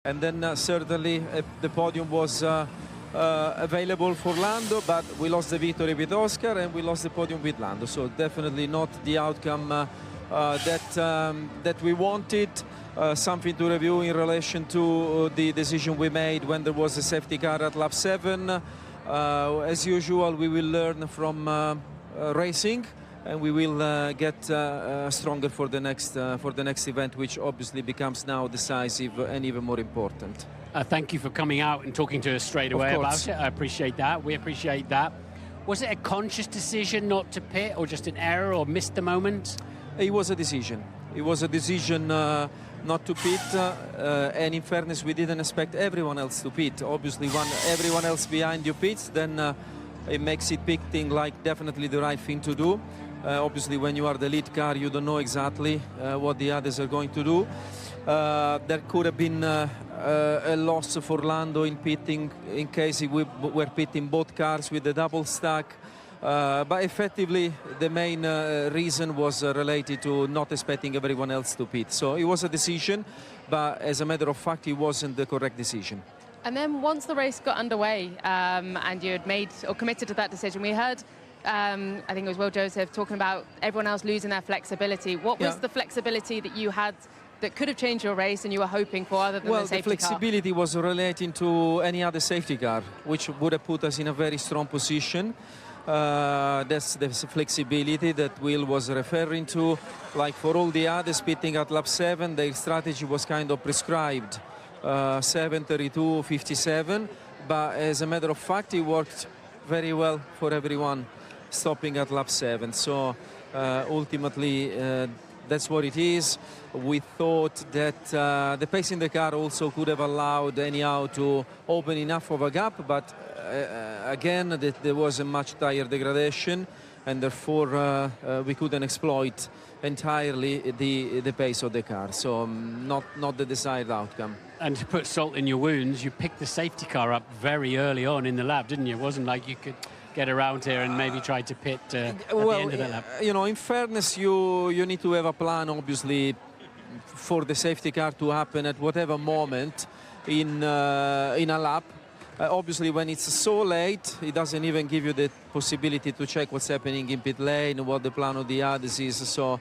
And then certainly the podium was available for Lando, but we lost the victory with Oscar and we lost the podium with Lando. So definitely not the outcome that we wanted. Something to review in relation to the decision we made when there was a safety car at lap 7. As usual, we will learn from racing, and we will get stronger for the next event, which obviously becomes now decisive and even more important. Thank you for coming out and talking to us straight away about it. I appreciate that. We appreciate that. Was it a conscious decision not to pit, or just an error, or missed the moment? It was a decision. It was a decision not to pit, and in fairness, we didn't expect everyone else to pit. Obviously, when everyone else behind you pits, then it makes it pitting like definitely the right thing to do. Obviously, when you are the lead car, you don't know exactly what the others are going to do. There could have been a loss for Lando in pitting in case we were pitting both cars with the double stack. But effectively, the main reason was related to not expecting everyone else to pit. So it was a decision, but as a matter of fact, it wasn't the correct decision. And then once the race got underway and you had made or committed to that decision, we heard, I think it was Will Joseph, talking about everyone else losing their flexibility. What was the flexibility that you had that could have changed your race and you were hoping for, other than the safety car? Well, the flexibility was relating to any other safety car, which would have put us in a very strong position. That's the flexibility that Will was referring to. Like for all the others pitting at lap 7, their strategy was kind of prescribed. 7:32, 57, but as a matter of fact, it worked very well for everyone stopping at lap 7. So ultimately, that's what it is. We thought that the pace in the car also could have allowed anyhow to open enough of a gap, but again, there was a much higher degradation, and therefore we couldn't exploit entirely the pace of the car. So not the desired outcome. And to put salt in your wounds, you picked the safety car up very early on in the lap, didn't you? It wasn't like you could get around here and maybe try to pit at the end of the lap. You know, in fairness, you need to have a plan, obviously, for the safety car to happen at whatever moment in a lap. Obviously, when it's so late, it doesn't even give you the possibility to check what's happening in pit lane, what the plan of the others is. So,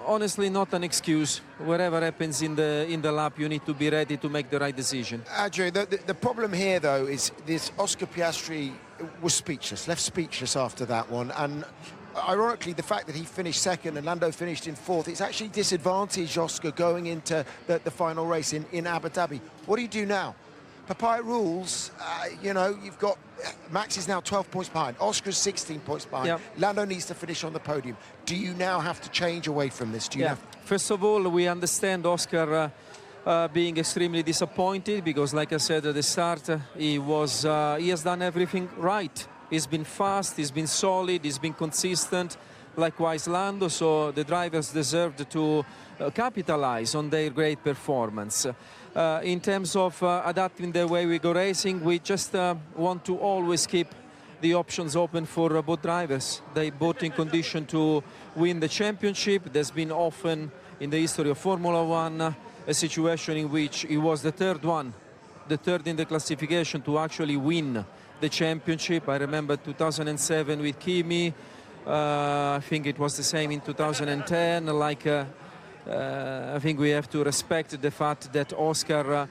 honestly, not an excuse. Whatever happens in the lap, you need to be ready to make the right decision. Andrew, the problem here, though, is this Oscar Piastri was speechless, left speechless after that one. And ironically, the fact that he finished second and Lando finished in fourth, it's actually disadvantaged Oscar going into the final race in Abu Dhabi. What do you do now? Papaya rules, you know, you've got Max is now 12 points behind, Oscar's 16 points behind. Yep. Lando needs to finish on the podium. Do you now have to change away from this? Do you First of all, we understand Oscar being extremely disappointed because, like I said at the start, he has done everything right. He's been fast, he's been solid, he's been consistent. Likewise, Lando, so the drivers deserved to capitalize on their great performance. In terms of adapting the way we go racing, we just want to always keep the options open for both drivers. They both in condition to win the championship. There's been often in the history of Formula One a situation in which he was the third in the classification to actually win the championship. I remember 2007 with Kimi. I think it was the same in 2010. I think we have to respect the fact that Oscar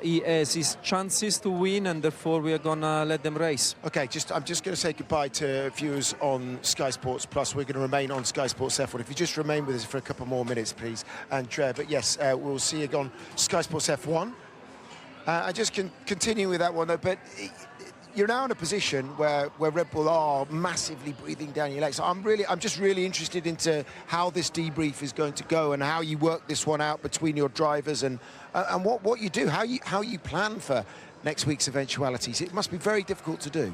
he has his chances to win, and therefore we are gonna let them race. Okay, I'm just going to say goodbye to viewers on Sky Sports Plus. We're going to remain on Sky Sports F1. If you just remain with us for a couple more minutes, please, Andrea. But yes, we'll see you on Sky Sports F1. I just can continue with that one, though. But you're now in a position where Red Bull are massively breathing down your legs. I'm just really interested into how this debrief is going to go and how you work this one out between your drivers and what you do, how you plan for next week's eventualities. It must be very difficult to do.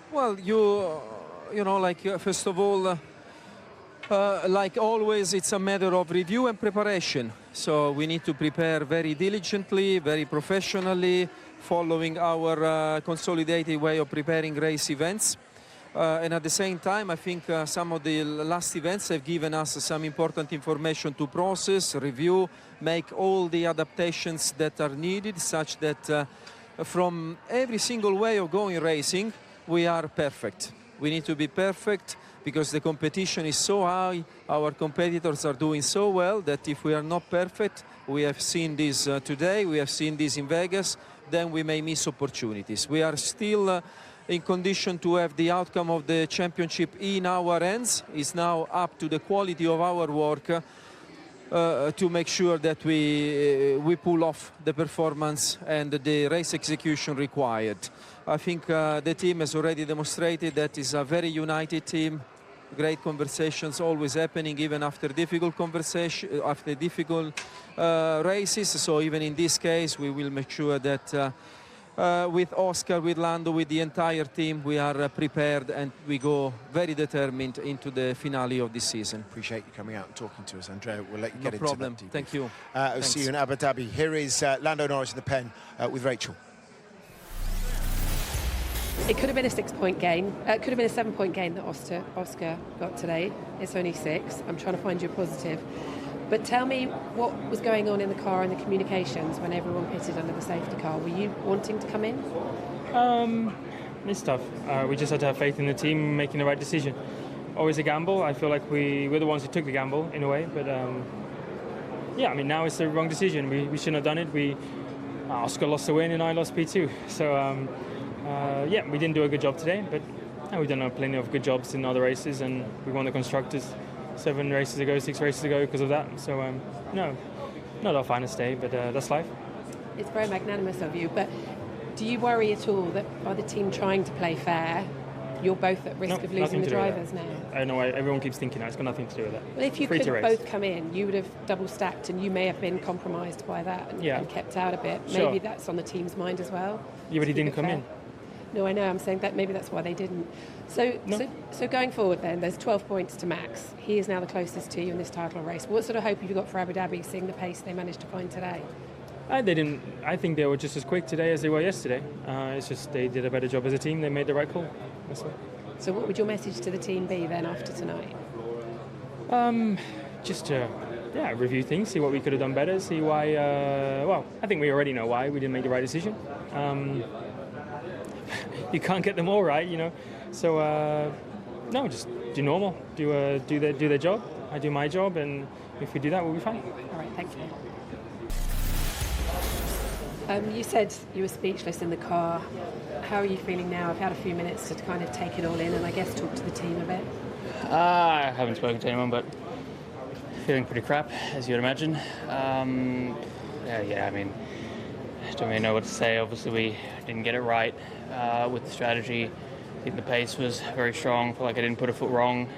Well, you know, like first of all, like always, it's a matter of review and preparation. So we need to prepare very diligently, very professionally, following our consolidated way of preparing race events. And at the same time, I think some of the last events have given us some important information to process, review, make all the adaptations that are needed, such that from every single way of going racing, we are perfect. We need to be perfect because the competition is so high, our competitors are doing so well that if we are not perfect, we have seen this today, we have seen this in Vegas, then we may miss opportunities. We are still in condition to have the outcome of the championship in our hands. It's now up to the quality of our work to make sure that we pull off the performance and the race execution required. I think the team has already demonstrated that it's a very united team. Great conversations always happening even after difficult races. So even in this case, we will make sure that with Oscar, with Lando, with the entire team, we are prepared and we go very determined into the finale of this season. Appreciate you coming out and talking to us, Andrea. We'll let you No get problem. into that. Thank you. I'll see you in Abu Dhabi. Here is Lando Norris in the pen with Rachel. It could have been a 6-point gain. It could have been a 7-point gain that Oscar got today. It's only 6. I'm trying to find you a positive. But tell me what was going on in the car and the communications when everyone pitted under the safety car. Were you wanting to come in? It's tough. We just had to have faith in the team making the right decision. Always a gamble. I feel like we're the ones who took the gamble in a way. But yeah, I mean, now it's the wrong decision. We shouldn't have done it. Oscar lost the win and I lost P2. So yeah, we didn't do a good job today. But we've done plenty of good jobs in other races, and we won the constructors 6 races ago because of that. So no, not our finest day, but that's life. It's very magnanimous of you, but do you worry at all that by the team trying to play fair, you're both at risk of losing the drivers now? I know everyone keeps thinking that. It's got nothing to do with that. Well, if you could both come in, you would have double stacked, and you may have been compromised by that and kept out a bit. Sure. Maybe that's on the team's mind as well. Yeah, but he didn't come in. No, I know. I'm saying that maybe that's why they didn't. So going forward then, there's 12 points to Max. He is now the closest to you in this title race. What sort of hope have you got for Abu Dhabi, seeing the pace they managed to find today? They didn't. I think they were just as quick today as they were yesterday. It's just they did a better job as a team. They made the right call. That's all. So what would your message to the team be then after tonight? Just to review things, see what we could have done better, see why. Well, I think we already know why we didn't make the right decision. You can't get them all right, you know. So no, just do normal, do their job. I do my job, and if we do that, we'll be fine. All right, thank you. You said you were speechless in the car. How are you feeling now? I've had a few minutes to kind of take it all in and I guess talk to the team a bit. I haven't spoken to anyone, but feeling pretty crap, as you would imagine. I mean, I don't really know what to say. Obviously, we didn't get it right with the strategy. I think the pace was very strong. I feel like I didn't put a foot wrong.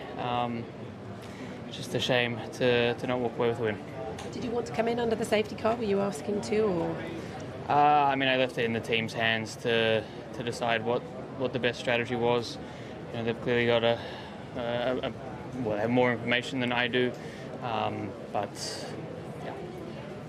Just a shame to not walk away with a win. Did you want to come in under the safety car? Were you asking to, or? I mean, I left it in the team's hands to decide what the best strategy was. You know, they've clearly got they have more information than I do, but yeah.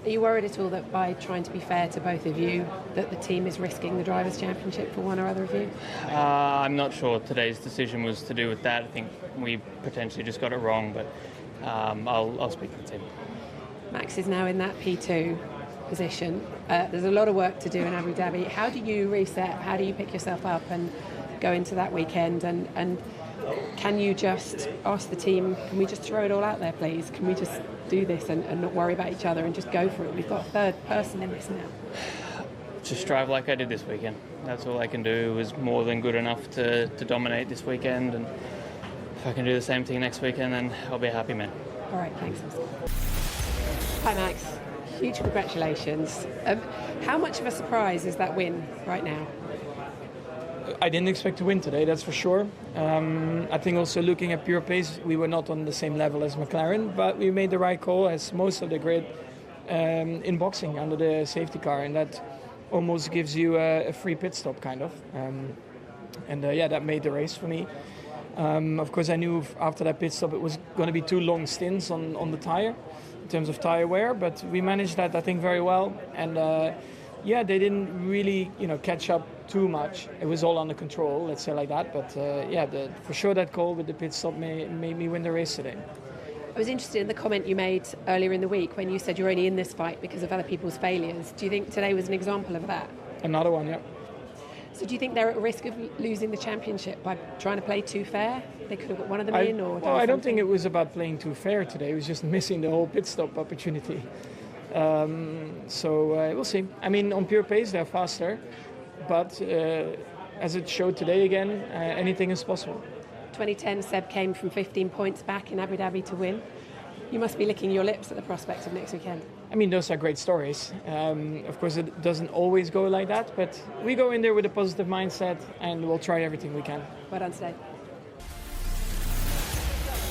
Are you worried at all that by trying to be fair to both of you, that the team is risking the Drivers' Championship for one or other of you? I'm not sure today's decision was to do with that. I think we potentially just got it wrong, but I'll speak to the team. Max is now in that P2 position. There's a lot of work to do in Abu Dhabi. How do you reset? How do you pick yourself up and go into that weekend? And can you just ask the team, can we just throw it all out there, please? Can we just do this and not worry about each other and just go for it? We've got a third person in this now. Just drive like I did this weekend. That's all I can do. It was more than good enough to dominate this weekend. And if I can do the same thing next weekend, then I'll be a happy man. All right, thanks. Hi, Max. Huge congratulations. How much of a surprise is that win right now? I didn't expect to win today, that's for sure. I think also looking at pure pace, we were not on the same level as McLaren, but we made the right call as most of the grid in boxing under the safety car, and that almost gives you a free pit stop, kind of. That made the race for me. Of course, I knew after that pit stop it was going to be 2 long stints on the tire in terms of tire wear, but we managed that, I think, very well. And they didn't really, catch up too much. It was all under control, let's say like that. But for sure that goal with the pit stop made me win the race today. I was interested in the comment you made earlier in the week when you said you're only in this fight because of other people's failures. Do you think today was an example of that? Another one, yeah. So do you think they're at risk of losing the championship by trying to play too fair? They could have got one of them in, or I don't think it was about playing too fair today. It was just missing the whole pit stop opportunity. We'll see. I mean, on pure pace they're faster, but as it showed today again, anything is possible. 2010, Seb came from 15 points back in Abu Dhabi to win. You must be licking your lips at the prospect of next weekend. I mean, those are great stories. Of course, it doesn't always go like that, but we go in there with a positive mindset and we'll try everything we can. Well done today.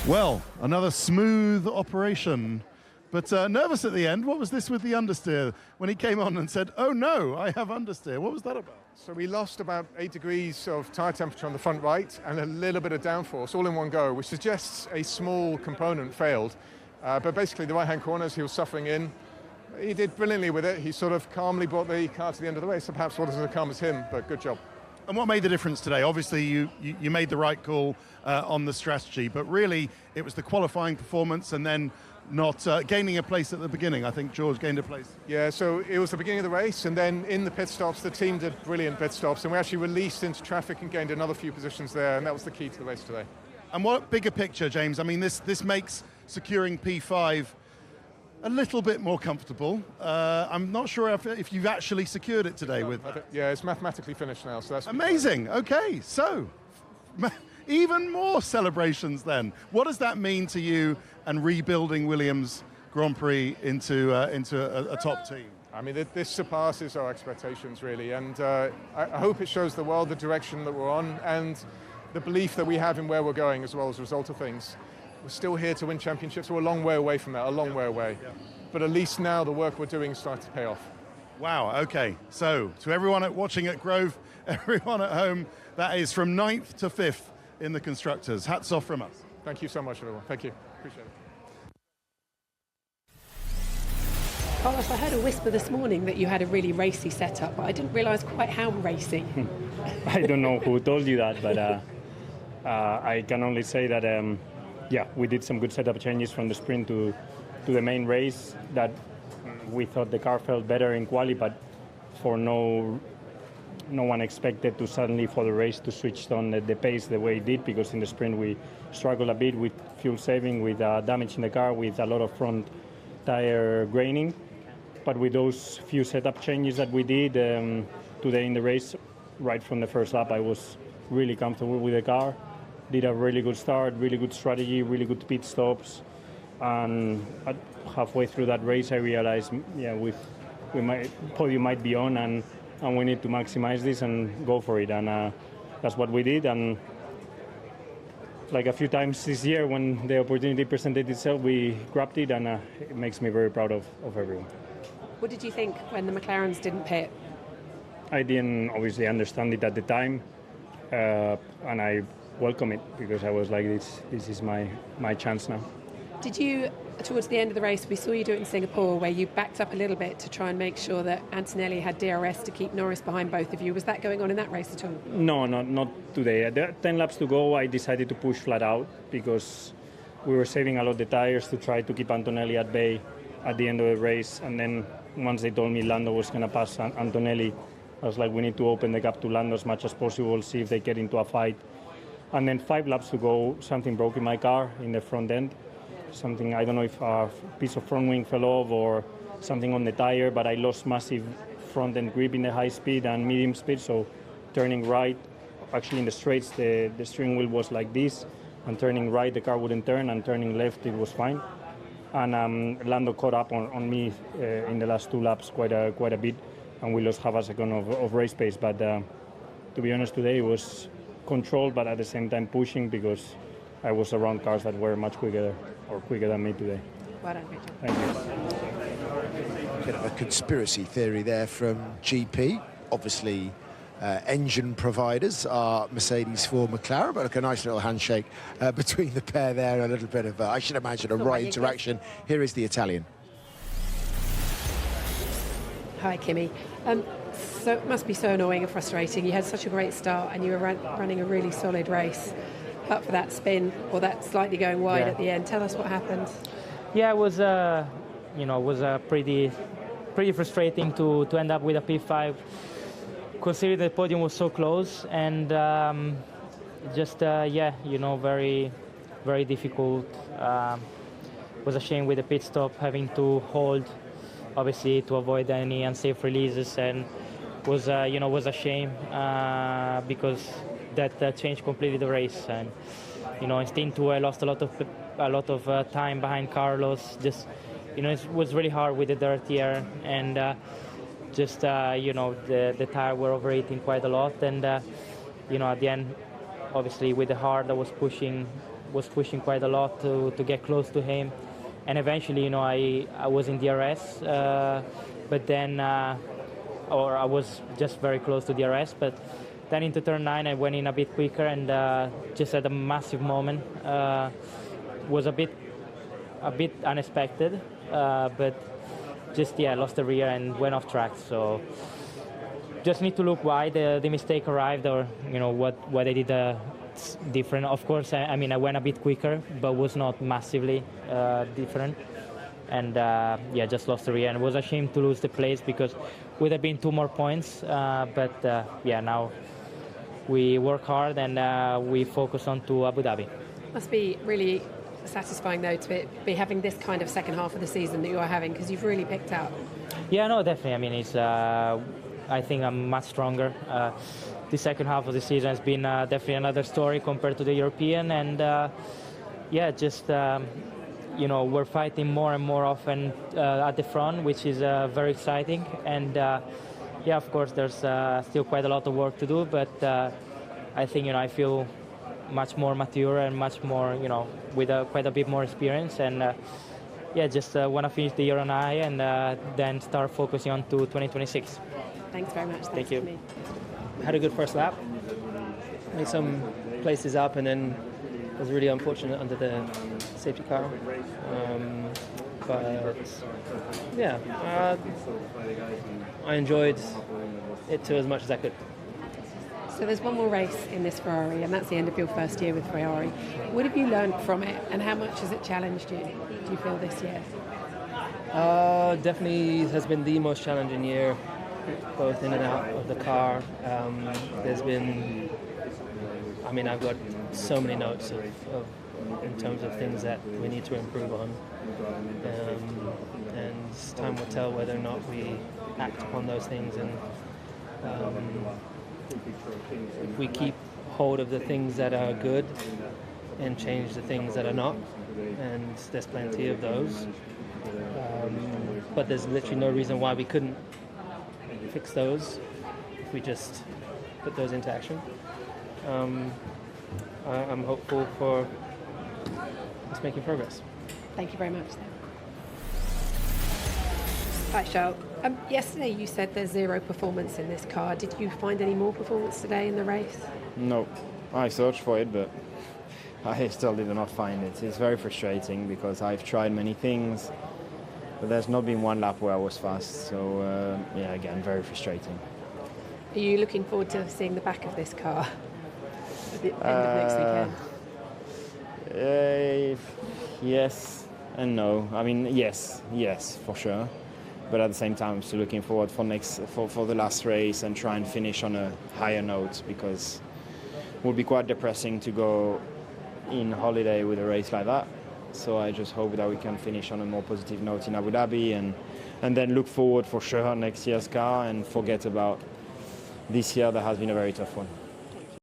Well, another smooth operation, but nervous at the end. What was this with the understeer when he came on and said, "Oh no, I have understeer"? What was that about? So we lost about 8 degrees of tyre temperature on the front right and a little bit of downforce all in one go, which suggests a small component failed. But basically the right-hand corners he was suffering in, he did brilliantly with it. He sort of calmly brought the car to the end of the race. So perhaps wasn't as calm as him, but good job. And what made the difference today? Obviously, you made the right call on the strategy, but really it was the qualifying performance and then not gaining a place at the beginning. I think George gained a place. Yeah, so it was the beginning of the race, and then in the pit stops, the team did brilliant pit stops, and we actually released into traffic and gained another few positions there, and that was the key to the race today. And what bigger picture, James? I mean, this makes securing P5 a little bit more comfortable. I'm not sure if you've actually secured it today with that. Yeah, it's mathematically finished now, so that's amazing. Okay, so even more celebrations then. What does that mean to you and rebuilding Williams Grand Prix into a top team? I mean, this surpasses our expectations, really, and I hope it shows the world the direction that we're on and the belief that we have in where we're going as well as a result of things. We're still here to win championships. We're a long way away from that, a long way away. Yeah. But at least now the work we're doing is starting to pay off. Wow, okay. So to everyone watching at Grove, everyone at home, that is from 9th to 5th in the Constructors. Hats off from us. Thank you so much, everyone. Thank you. Appreciate it. Carlos, I heard a whisper this morning that you had a really racy setup, but I didn't realise quite how racy. I don't know who told you that, but I can only say that we did some good setup changes from the sprint to the main race that we thought the car felt better in quali, but for no one expected to suddenly for the race to switch on the pace the way it did, because in the sprint we struggled a bit with fuel saving, with damage in the car, with a lot of front tire graining. But with those few setup changes that we did today in the race, right from the first lap, I was really comfortable with the car. Did a really good start, really good strategy, really good pit stops, and halfway through that race, I realized, podium might be on, and we need to maximize this and go for it, and that's what we did. And like a few times this year, when the opportunity presented itself, we grabbed it, and it makes me very proud of everyone. What did you think when the McLarens didn't pit? I didn't obviously understand it at the time, and I welcome it because I was like, this is my chance now. Did you, towards the end of the race, we saw you do it in Singapore, where you backed up a little bit to try and make sure that Antonelli had DRS to keep Norris behind both of you. Was that going on in that race at all? No, not today. There are 10 laps to go. I decided to push flat out because we were saving a lot of the tires to try to keep Antonelli at bay at the end of the race. And then once they told me Lando was going to pass Antonelli, I was like, we need to open the gap to Lando as much as possible, see if they get into a fight. And then 5 laps to go, something broke in my car in the front end. Something, I don't know if a piece of front wing fell off or something on the tire, but I lost massive front end grip in the high speed and medium speed. So turning right, actually in the straights, the steering wheel was like this, and turning right, the car wouldn't turn, and turning left, it was fine. And Lando caught up on me in the last 2 laps quite a bit, and we lost half a second of race pace. But to be honest, today it was controlled, but at the same time pushing, because I was around cars that were much quicker than me today. Well done, Richard. Thank you. Bit of a conspiracy theory there from GP. Obviously, engine providers are Mercedes for McLaren, but like a nice little handshake between the pair there. A little bit of, I should imagine, a right interaction. Here is the Italian. Hi, Kimi. So it must be so annoying and frustrating. You had such a great start and you were running a really solid race, but for that spin or that slightly going wide at the end. Tell us what happened. Yeah, it was pretty frustrating to end up with a P5, considering the podium was so close, and very, very difficult. Was a shame with the pit stop, having to hold, obviously, to avoid any unsafe releases, and was a shame because that changed completely the race. And in Stint 2, I lost a lot of time behind Carlos. Just it was really hard with the dirty air, and the tire were overheating quite a lot. And at the end, obviously with the hard, I was pushing quite a lot to get close to him. And eventually, I was in DRS, but then, or I was just very close to DRS. But then into turn 9, I went in a bit quicker and just had a massive moment. Was a bit unexpected, but just lost the rear and went off track. So just need to look why the mistake arrived, or what they did different. Of course, I went a bit quicker, but was not massively different. And just lost the rear, and it was a shame to lose the place because would have been 2 more points. But now we work hard and we focus on to Abu Dhabi. Must be really satisfying though to be having this kind of second half of the season that you are having, because you've really picked up. Yeah, no, definitely. It's I think I'm much stronger. The second half of the season has been definitely another story compared to the European, and we're fighting more and more often at the front, which is very exciting. And of course, there's still quite a lot of work to do, but I think I feel much more mature and much more with quite a bit more experience, and want to finish the year on high and then start focusing on to 2026. Thanks very much. Thank you. Had a good first lap, made some places up, and then was really unfortunate under the safety car. I enjoyed it too as much as I could. So there's one more race in this Ferrari, and that's the end of your first year with Ferrari. What have you learned from it, and how much has it challenged you, do you feel, this year? Definitely has been the most challenging year, both in and out of the car. There's been, I've got so many notes of in terms of things that we need to improve on. And time will tell whether or not we act upon those things. And if we keep hold of the things that are good and change the things that are not, and there's plenty of those. But there's literally no reason why we couldn't fix those if we just put those into action. I'm hopeful for us making progress. Thank you very much. Hi, Charles. Yesterday you said there's zero performance in this car. Did you find any more performance today in the race? No. I searched for it, but I still did not find it. It's very frustrating because I've tried many things, but there's not been one lap where I was fast. So, again, very frustrating. Are you looking forward to seeing the back of this car at the end of next weekend? Yes and no. Yes, for sure. But at the same time, I'm still looking forward for the last race and try and finish on a higher note, because it would be quite depressing to go in holiday with a race like that. So I just hope that we can finish on a more positive note in Abu Dhabi and then look forward for sure next year's car and forget about this year that has been a very tough one.